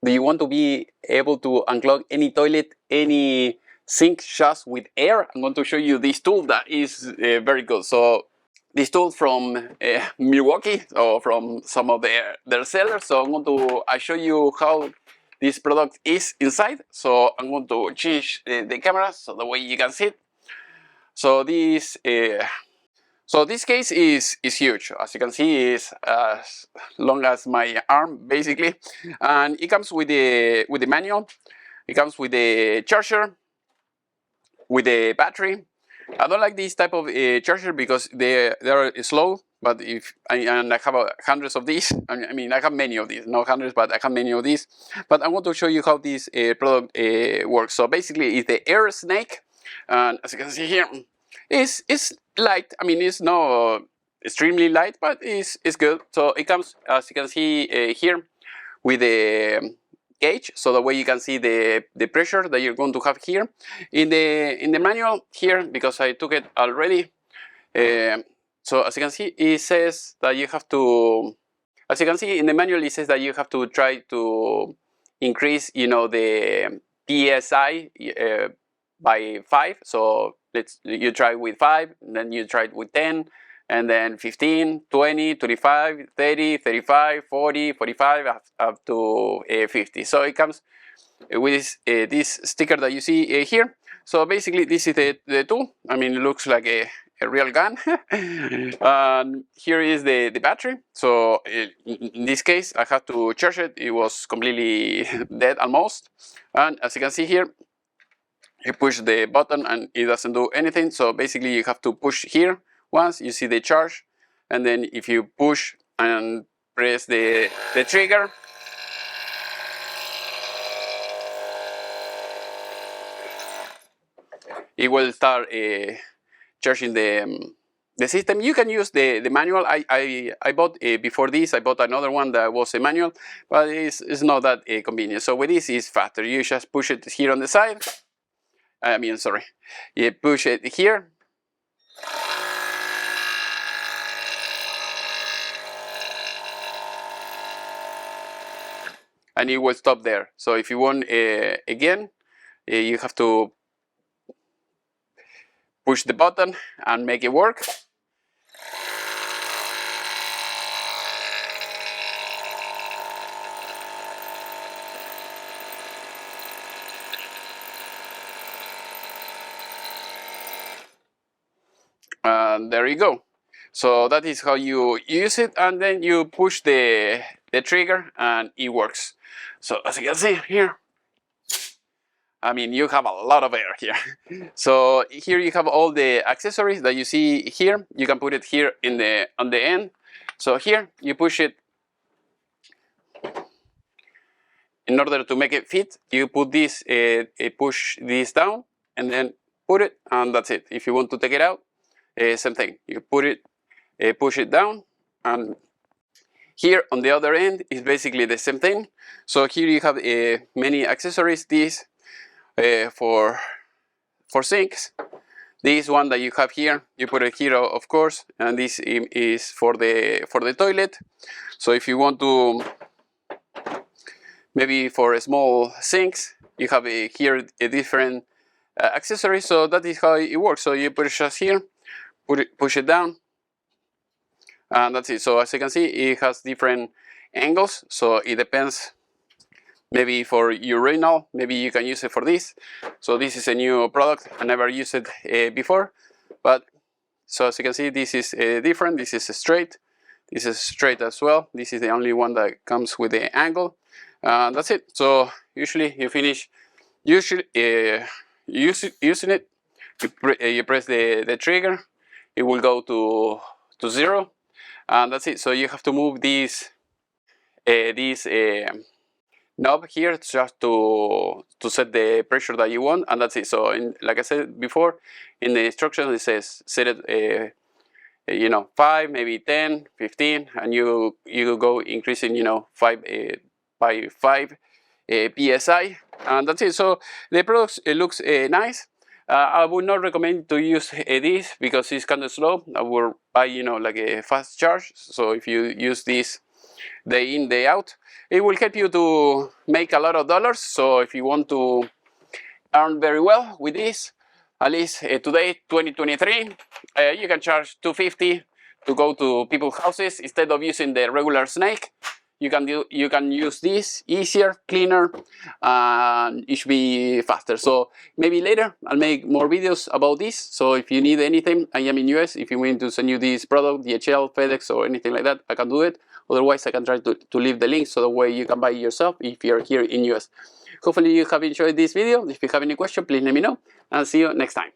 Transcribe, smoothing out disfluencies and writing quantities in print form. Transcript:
Do you want to be able to unclog any toilet, any sink just with air? I'm going to show you this tool that is very good. So this tool from Milwaukee, or from some of their sellers. So I'm going to show you how this product is inside. So I'm going to change the camera so the way you can see it. So this case is huge. As you can see, it's as long as my arm basically, and it comes with the manual. It comes with the charger, with the battery. I don't like this type of charger because they are slow. But I have hundreds of these. I mean, I have many of these, not hundreds, but I have many of these. But I want to show you how this product works. So basically, it's the air snake, and as you can see here, it's light. I mean, it's not extremely light, but it's good. So it comes, as you can see here, with the gauge, so the way you can see the pressure that you're going to have here in the manual here, because I took it already. So as you can see, it says that you have to, as you can see in the manual, it says that you have to try to increase, the PSI by 5. So you try with 5, and then you try it with 10, and then 15, 20, 25, 30, 35, 40, 45, up to 50. So it comes with this sticker that you see here. So basically, this is the tool. I mean, it looks like a real gun. And here is the battery. So in this case, I had to charge it. It was completely dead almost. And as you can see here, you push the button and it doesn't do anything. So basically, you have to push here once. You see the charge, and then if you push and press the trigger, it will start charging the system. You can use the manual. I bought before this. I bought another one that was a manual, but it's not that convenient. So with this, it's faster. You just push it here on the side. I mean, sorry, you push it here. And it will stop there. So if you want again, you have to push the button and make it work. And there you go. So that is how you use it, and then you push the trigger and it works. So as you can see here, I mean, you have a lot of air here. So here you have all the accessories that you see here. You can put it here on the end. So here you push it. In order to make it fit, you put this, push this down, and then put it, and that's it. If you want to take it out, same thing. You put it, push it down, and here on the other end is basically the same thing. So here you have many accessories. This for sinks. This one that you have here, you put it here, of course, and this is for the toilet. So if you want to, maybe for small sinks, you have here a different accessory. So that is how it works. So you put it just here, push it down, and that's it. So as you can see, it has different angles. So it depends. Maybe for urinal, maybe you can use it for this. So this is a new product. I never used it before, but so as you can see, this is different. This is straight. This is straight as well. This is the only one that comes with the angle. That's it. So usually you finish using it. You press the trigger. It will go to 0, and that's it. So you have to move this knob here just to set the pressure that you want, and that's it. So like I said before, in the instructions it says set it 5, maybe 10, 15, and you go increasing 5 by 5 psi, and that's it. So the product looks nice. I would not recommend to use this because it's kind of slow. I will buy like a fast charge. So if you use this day in, day out. It will help you to make a lot of dollars. So if you want to earn very well with this, at least today, 2023, you can charge $250 to go to people's houses instead of using the regular snake. You can use this easier, cleaner, and it should be faster. So maybe later I'll make more videos about this. So if you need anything, I am in US. If you want to send you this product, DHL, FedEx, or anything like that, I can do it. Otherwise, I can try to leave the link so that way you can buy it yourself if you're here in US. Hopefully you have enjoyed this video. If you have any question, please let me know, and see you next time.